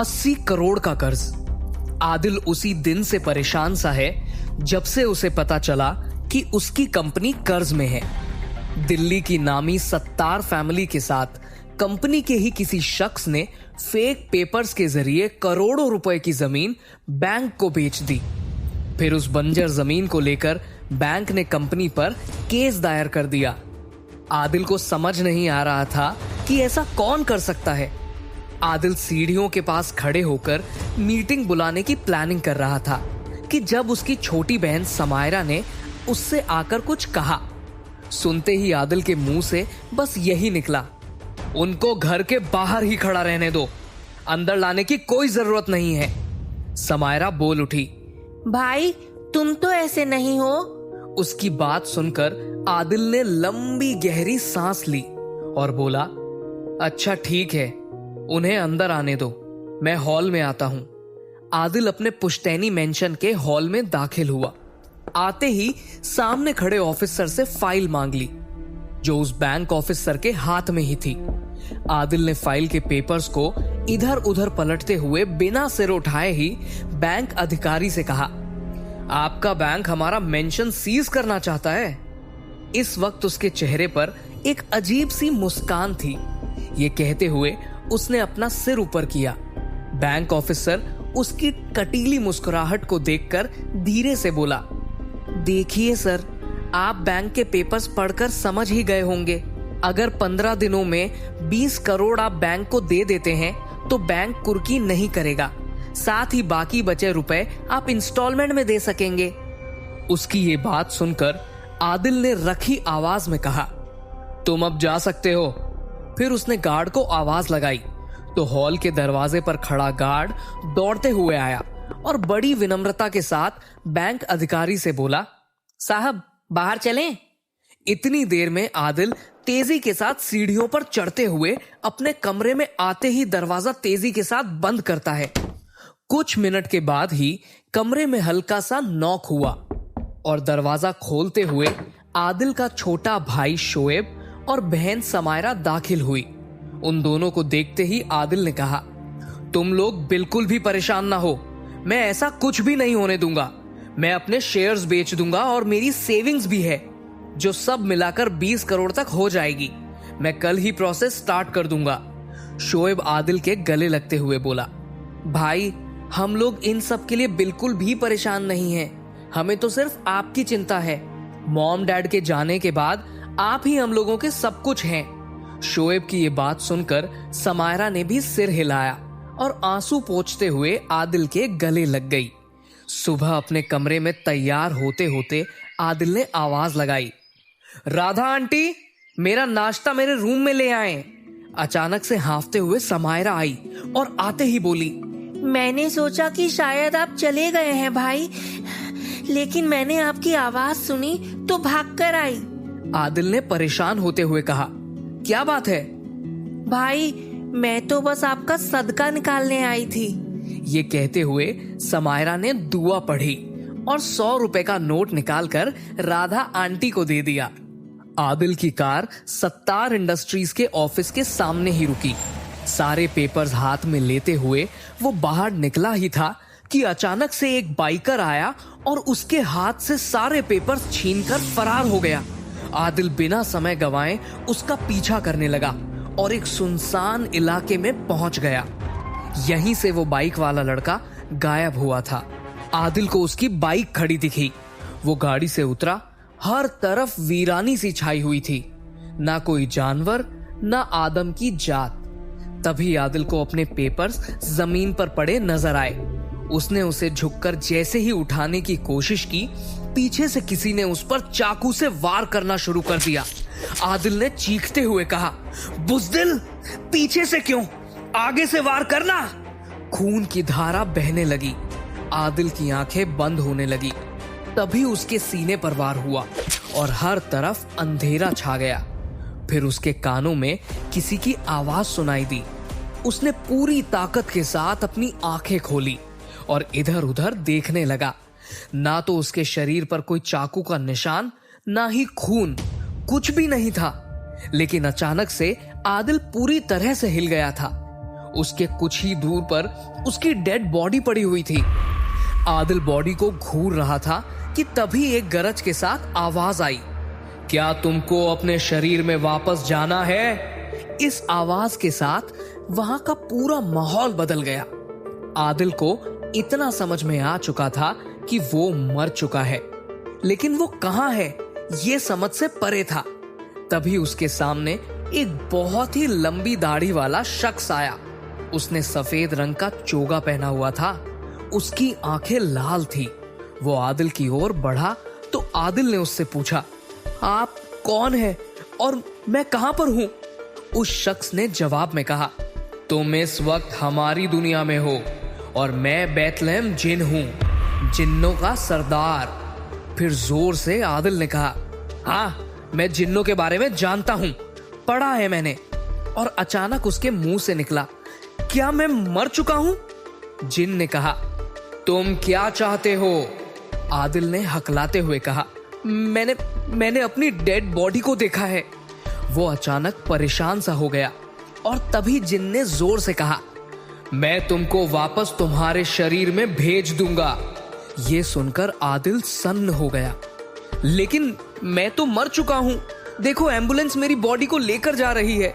80 करोड़ का कर्ज। आदिल उसी दिन से परेशान सा है जब से उसे पता चला कि उसकी कंपनी कर्ज में है। दिल्ली की नामी सत्तार फैमिली के साथ कंपनी के ही किसी शख्स ने फेक पेपर्स के जरिए करोड़ों रुपए की जमीन बैंक को बेच दी। फिर उस बंजर जमीन को लेकर बैंक ने कंपनी पर केस दायर कर दिया। आदिल को समझ नहीं आ रहा था कि ऐसा कौन कर सकता है। आदिल सीढ़ियों के पास खड़े होकर मीटिंग बुलाने की प्लानिंग कर रहा था कि जब उसकी छोटी बहन समायरा ने उससे आकर कुछ कहा। सुनते ही आदिल के मुंह से बस यही निकला, उनको घर के बाहर ही खड़ा रहने दो, अंदर लाने की कोई जरूरत नहीं है। समायरा बोल उठी, भाई तुम तो ऐसे नहीं हो। उसकी बात सुनकर आदिल ने लंबी गहरी सांस ली और बोला, अच्छा ठीक है, उन्हें अंदर आने दो, मैं हॉल में आता हूं। आदिल अपने पुश्तैनी मेंशन के हॉल में दाखिल हुआ। आते ही सामने खड़े ऑफिसर से फाइल मांग ली जो उस बैंक ऑफिसर के हाथ में ही थी। आदिल ने फाइल के पेपर्स को इधर उधर पलटते हुए बिना सिर उठाए ही बैंक अधिकारी से कहा, आपका बैंक हमारा मेंशन सीज करना चाहता है। इस वक्त उसके चेहरे पर एक अजीब सी मुस्कान थी। ये कहते हुए उसने अपना सिर ऊपर किया। बैंक ऑफिसर उसकी कटीली मुस्कुराहट को देखकर धीरे से बोला, देखिए सर, आप बैंक के पेपर्स पढ़कर समझ ही गए होंगे। अगर 15 दिनों में 20 करोड़ आप बैंक को दे देते हैं तो बैंक कुर्की नहीं करेगा, साथ ही बाकी बचे रुपए आप इंस्टॉलमेंट में दे सकेंगे। उसकी ये बात सुनकर आदिल ने रखी आवाज में कहा, तुम अब जा सकते हो। फिर उसने गार्ड को आवाज लगाई तो हॉल के दरवाजे पर खड़ा गार्ड दौड़ते हुए आया और बड़ी विनम्रता के साथ बैंक अधिकारी से बोला, साहब बाहर चलें। इतनी देर में आदिल तेजी के साथ सीढ़ियों पर चढ़ते हुए अपने कमरे में आते ही दरवाजा तेजी के साथ बंद करता है। कुछ मिनट के बाद ही कमरे में हल्का सा नॉक हुआ और दरवाजा खोलते हुए आदिल का छोटा भाई शोएब और बहन समायरा दाखिल हुई। उन दोनों को देखते ही आदिल ने कहा, तुम लोग बिल्कुल भी परेशान ना हो, मैं ऐसा कुछ भी नहीं होने दूंगा। मैं अपने शेयर्स बेच दूंगा और मेरी सेविंग्स भी है जो सब मिलाकर 20 करोड़ तक हो जाएगी। मैं कल ही प्रोसेस स्टार्ट कर दूंगा। शोएब आदिल के गले लगते हुए बोला, भाई हम लोग इन सब के लिए बिल्कुल भी परेशान नहीं हैं, हमें तो सिर्फ आपकी चिंता है। मॉम डैड के जाने के बाद आप ही हम लोगों के सब कुछ हैं। शोएब की ये बात सुनकर समायरा ने भी सिर हिलाया और आंसू पोंछते हुए आदिल के गले लग गई। सुबह अपने कमरे में तैयार होते होते आदिल ने आवाज लगाई, राधा आंटी, मेरा नाश्ता मेरे रूम में ले आए। अचानक से हांफते हुए समायरा आई और आते ही बोली, मैंने सोचा कि शायद आप चले गए हैं भाई, लेकिन मैंने आपकी आवाज सुनी तो भागकर आई। आदिल ने परेशान होते हुए कहा, क्या बात है? भाई मैं तो बस आपका सदका निकालने आई थी। ये कहते हुए समायरा ने दुआ पढ़ी और 100 रुपए का नोट निकालकर राधा आंटी को दे दिया। आदिल की कार सत्तार इंडस्ट्रीज के ऑफिस के सामने ही रुकी। सारे पेपर्स हाथ में लेते हुए वो बाहर निकला ही था कि अचानक से एक बाइकर आया और उसके हाथ से सारे पेपर्स छीनकर फरार हो गया। आदिल बिना समय गंवाए उसका पीछा करने लगा और एक सुनसान इलाके में पहुंच गया। यहीं से वो बाइक वाला लड़का गायब हुआ था। आदिल को उसकी बाइक खड़ी दिखी। वो गाड़ी से उतरा। हर तरफ वीरानी सी छाई हुई थी, ना कोई जानवर ना आदम की जात। तभी आदिल को अपने पेपर्स जमीन पर पड़े नजर आए। उसने उसे झुककर जैसे ही उठाने की कोशिश की, पीछे से किसी ने उस पर चाकू से वार करना शुरू कर दिया। आदिल ने चीखते हुए कहा, बुज़दिल, पीछे से क्यों, आगे से वार करना। खून की धारा बहने लगी। आदिल की आंखें बंद होने लगी। तभी उसके सीने पर वार हुआ और हर तरफ अंधेरा छा गया। फिर उसके कानों में किसी की आवाज सुनाई दी। उसने पूरी ताकत के साथ अपनी आंखें खोली और इधर उधर देखने लगा। ना तो उसके शरीर पर कोई चाकू का निशान, ना ही खून, कुछ भी नहीं था। लेकिन अचानक से आदिल पूरी तरह से हिल गया था। उसके कुछ ही दूर पर उसकी डेड बॉडी पड़ी हुई थी। आदिल बॉडी को घूर रहा था कि तभी एक गरज के साथ आवाज आई, क्या तुमको अपने शरीर में वापस जाना है? इस आवाज के साथ वहां का पूरा माहौल बदल गया। आदिल को इतना समझ में आ चुका था कि वो मर चुका है, लेकिन वो कहां है ये समझ से परे था। तभी उसके सामने एक बहुत ही लंबी दाढ़ी वाला शख्स आया। उसने सफेद रंग का चोगा पहना हुआ था, उसकी आंखें लाल थी। वो आदिल की ओर बढ़ा तो आदिल ने उससे पूछा, आप कौन है और मैं कहां पर हूं? उस शख्स ने जवाब में कहा, तुम इस वक्त हमारी दुनिया में हो और मैं बैतलहम जिन हूं, जिन्नों का सरदार। फिर जोर से आदिल ने कहा, हाँ मैं जिन्नों के बारे में जानता हूं, पढ़ा है मैंने। और अचानक उसके मुंह से निकला, क्या मैं मर चुका हूं? जिन ने कहा, तुम क्या चाहते हो? आदिल ने हकलाते हुए कहा, मैंने अपनी डेड बॉडी को देखा है। वो अचानक परेशान सा हो गया और तभी जिन ने जोर से कहा, मैं तुमको वापस तुम्हारे शरीर में भेज दूंगा। ये सुनकर आदिल सन्न हो गया, लेकिन मैं तो मर चुका हूं, देखो एम्बुलेंस मेरी बॉडी को लेकर जा रही है।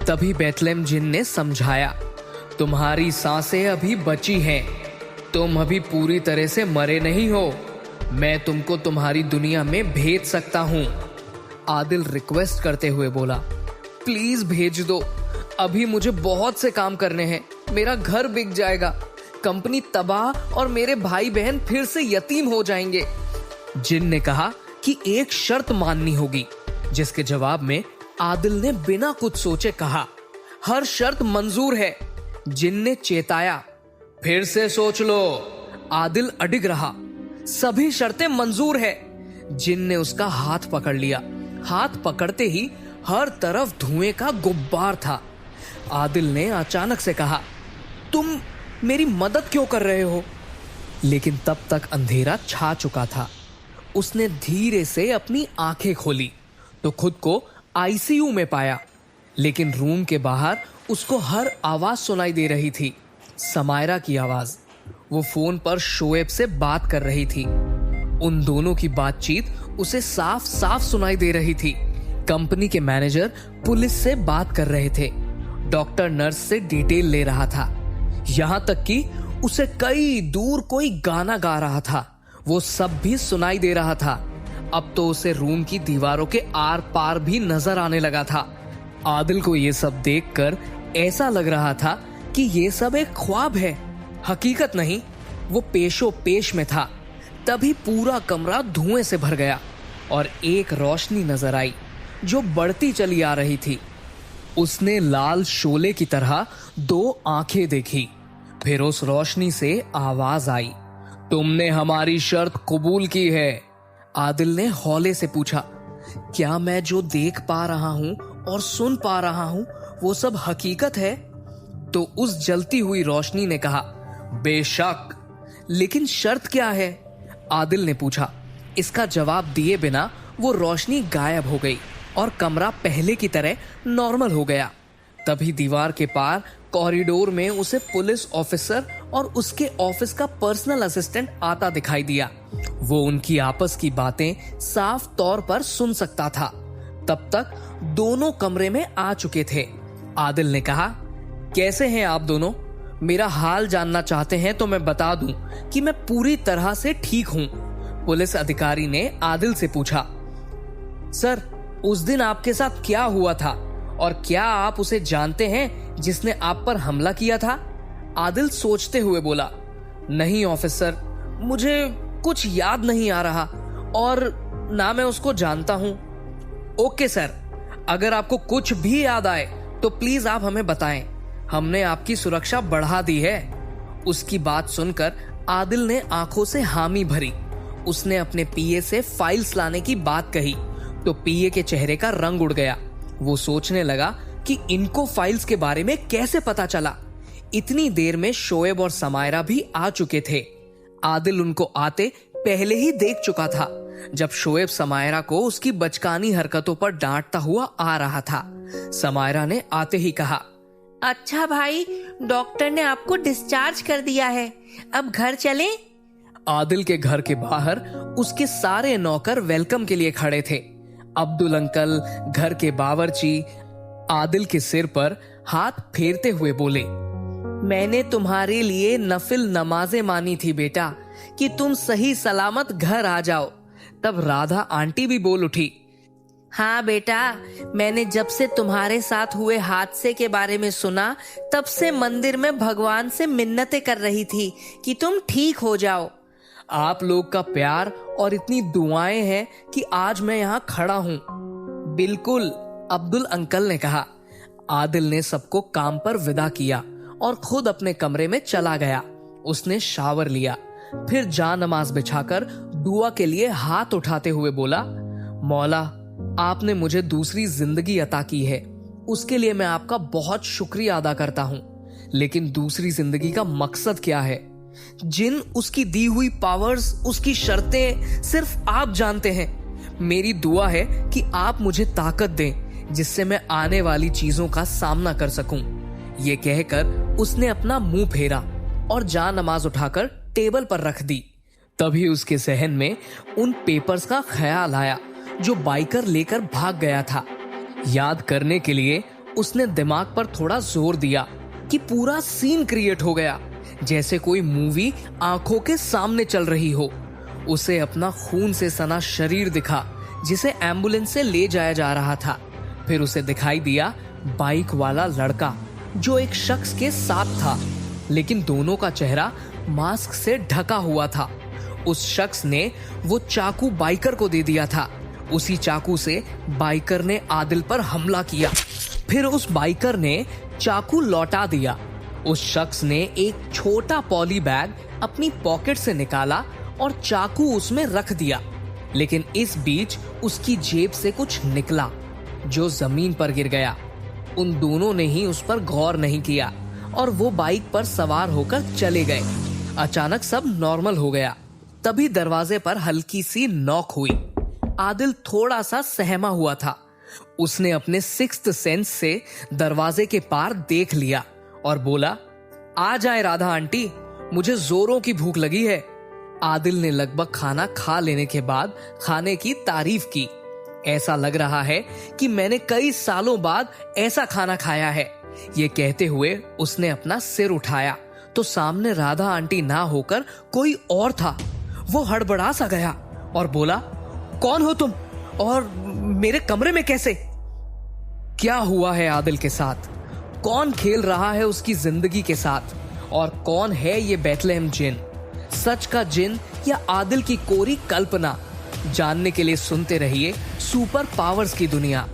तभी बैतलहम जिन ने समझाया, तुम्हारी सांसें अभी बची हैं, तुम अभी पूरी तरह से मरे नहीं हो, मैं तुमको तुम्हारी दुनिया में भेज सकता हूं। आदिल रिक्वेस्ट करते हुए बोला, प्लीज भेज दो, अभी मुझे बहुत से काम करने हैं, मेरा घर बिक जाएगा, कंपनी तबाह और मेरे भाई बहन फिर से यतीम हो जाएंगे। जिन ने कहा कि एक शर्त माननी होगी, जिसके जवाब में आदिल ने बिना कुछ सोचे कहा, हर शर्त मंजूर है। जिन ने चेताया, फिर से सोच लो। आदिल अडिग रहा, सभी शर्तें मंजूर है। जिन ने उसका हाथ पकड़ लिया, हाथ पकड़ते ही हर तरफ धुएं का गुब्बार था। आदिल ने अचानक से कहा, तुम मेरी मदद क्यों कर रहे हो? लेकिन तब तक अंधेरा छा चुका था। उसने धीरे से अपनी आंखें खोली तो खुद को आईसीयू में पाया, लेकिन रूम के बाहर उसको हर आवाज सुनाई दे रही थी, समायरा की आवाज। वो फोन पर शोएब से बात कर रही थी। उन दोनों की बातचीत उसे साफ साफ सुनाई दे रही थी। कंपनी के मैनेजर पुलिस से बात कर रहे थे, डॉक्टर नर्स से डिटेल ले रहा था, यहां तक कि उसे कई दूर कोई गाना गा रहा था, वो सब भी सुनाई दे रहा था। अब तो उसे रूम की दीवारों के आर पार भी नजर आने लगा था। आदिल को ये सब देखकर ऐसा लग रहा था कि ये सब एक ख्वाब है, हकीकत नहीं। वो पेशो पेश में था। तभी पूरा कमरा धुएं से भर गया और एक रोशनी नजर आई जो बढ़ती चली आ रही थी। उसने लाल शोले की तरह दो आंखें देखी। फिर उस रोशनी से आवाज आई, तुमने हमारी शर्त कबूल की है। आदिल ने हौले से पूछा, क्या मैं जो देख पा रहा हूं और सुन पा रहा हूं वो सब हकीकत है? तो उस जलती हुई रोशनी ने कहा, बेशक, लेकिन शर्त क्या है? आदिल ने पूछा। इसका जवाब दिए बिना वो रोशनी गायब हो गई और कमरा पहले की तरह नॉर्मल हो गया। तभी दीवार के पार कॉरिडोर में उसे पुलिस ऑफिसर और उसके ऑफिस का पर्सनल असिस्टेंट आता दिखाई दिया। वो उनकी आपस की बातें साफ तौर पर सुन सकता था। तब तक दोनों कमरे में आ चुके थे। आदिल ने कहा, कैसे हैं आप दोनों? मेरा हाल जानना चाहते हैं तो मैं बता दूं कि मैं पूरी तरह से ठीक हूं। पुलिस अधिकारी ने आदिल से पूछा, सर, उस दिन आपके साथ क्या हुआ था और क्या आप उसे जानते हैं जिसने आप पर हमला किया था? आदिल सोचते हुए बोला, नहीं ऑफिसर, मुझे कुछ याद नहीं आ रहा और ना मैं उसको जानता हूं। ओके सर, अगर आपको कुछ भी याद आए तो प्लीज आप हमें बताएं, हमने आपकी सुरक्षा बढ़ा दी है। उसकी बात सुनकर आदिल ने आंखों से हामी भरी। उसने अपने पीए से फाइल्स लाने की बात कही तो पीए के चेहरे का रंग उड़ गया। वो सोचने लगा कि इनको फाइल्स के बारे में कैसे पता चला। इतनी देर में शोएब और समायरा भी आ चुके थे। आदिल उनको आते पहले ही देख चुका था जब शोएब समायरा को उसकी बचकानी हरकतों पर डांटता हुआ आ रहा था। समायरा ने आते ही कहा, अच्छा भाई, डॉक्टर ने आपको डिस्चार्ज कर दिया है, अब घर चलें? आदिल के घर के बाहर उसके सारे नौकर वेलकम के लिए खड़े थे। अब्दुल अंकल, घर के बावर्ची आदिल के सिर पर हाथ फेरते हुए बोले, मैंने तुम्हारे लिए नफिल नमाजें मानी थी बेटा कि तुम सही सलामत घर आ जाओ। तब राधा आंटी भी बोल उठी, हाँ बेटा, मैंने जब से तुम्हारे साथ हुए हादसे के बारे में सुना, तब से मंदिर में भगवान से मिन्नतें कर रही थी कि तुम ठीक हो जाओ। आप लोग का प्यार और इतनी दुआएं हैं कि आज मैं यहाँ खड़ा हूँ। बिल्कुल, अब्दुल अंकल ने कहा। आदिल ने सबको काम पर विदा किया और खुद अपने कमरे में चला गया। उसने शावर लिया, फिर जा नमाज बिछाकर दुआ के लिए हाथ उठाते हुए बोला, मौला, आपने मुझे दूसरी जिंदगी अता की है, उसके लिए मैं आपका बहुत शुक्रिया अदा करता हूं। लेकिन दूसरी जिंदगी का मकसद क्या है? जिन उसकी दी हुई पावर्स, उसकी शर्तें सिर्फ आप जानते हैं। मेरी दुआ है कि आप मुझे ताकत दें जिससे मैं आने वाली चीजों का सामना कर सकूं। ये कहकर उसने अपना मुंह फेरा और जा नमाज उठाकर टेबल पर रख दी। तभी उसके जहन में उन पेपर्स का ख्याल आया जो बाइकर लेकर भाग गया था। याद करने के लिए उसने दिमाग पर थोड़ा जोर दिया कि पूरा सीन क्रिएट हो गया, जैसे कोई मूवी आंखों के सामने चल रही हो। उसे अपना खून से सना शरीर दिखा जिसे एम्बुलेंस से ले जाया जा रहा था। फिर उसे दिखाई दिया बाइक वाला लड़का जो एक शख्स के साथ था, लेकिन दोनों का चेहरा मास्क से ढका हुआ था। उस शख्स ने वो चाकू बाइकर को दे दिया था। उसी चाकू से बाइकर ने आदिल पर हमला किया। फिर उस बाइकर ने चाकू लौटा दिया। उस शख्स ने एक छोटा पॉली बैग अपनी पॉकेट से निकाला और चाकू उसमें रख दिया। लेकिन इस बीच उसकी जेब से कुछ निकला जो जमीन पर गिर गया। उन दोनों ने ही उस पर गौर नहीं किया और वो बाइक पर सवार होकर चले गए। अचानक सब नॉर्मल हो गया। तभी दरवाजे पर हल्की सी नॉक हुई। आदिल थोड़ा सा सहमा हुआ था। उसने अपने सिक्स्थ सेंस से दरवाजे के पार देख लिया और बोला, आ जाए राधा आंटी, मुझे जोरों की भूख लगी है। आदिल ने लगभग खाना खा लेने के बाद खाने की तारीफ की। ऐसा लग रहा है कि मैंने कई सालों बाद ऐसा खाना खाया है। ये कहते हुए उसने अपना सिर उठाया तो सामने राधा आंटी ना होकर कोई और था। वो हड़बड़ा सा गया और बोला, कौन हो तुम और मेरे कमरे में कैसे? क्या हुआ है आदिल के साथ? कौन खेल रहा है उसकी जिंदगी के साथ? और कौन है ये बैथलेहम जिन? सच का जिन या आदिल की कोरी कल्पना? जानने के लिए सुनते रहिए सुपर पावर्स की दुनिया।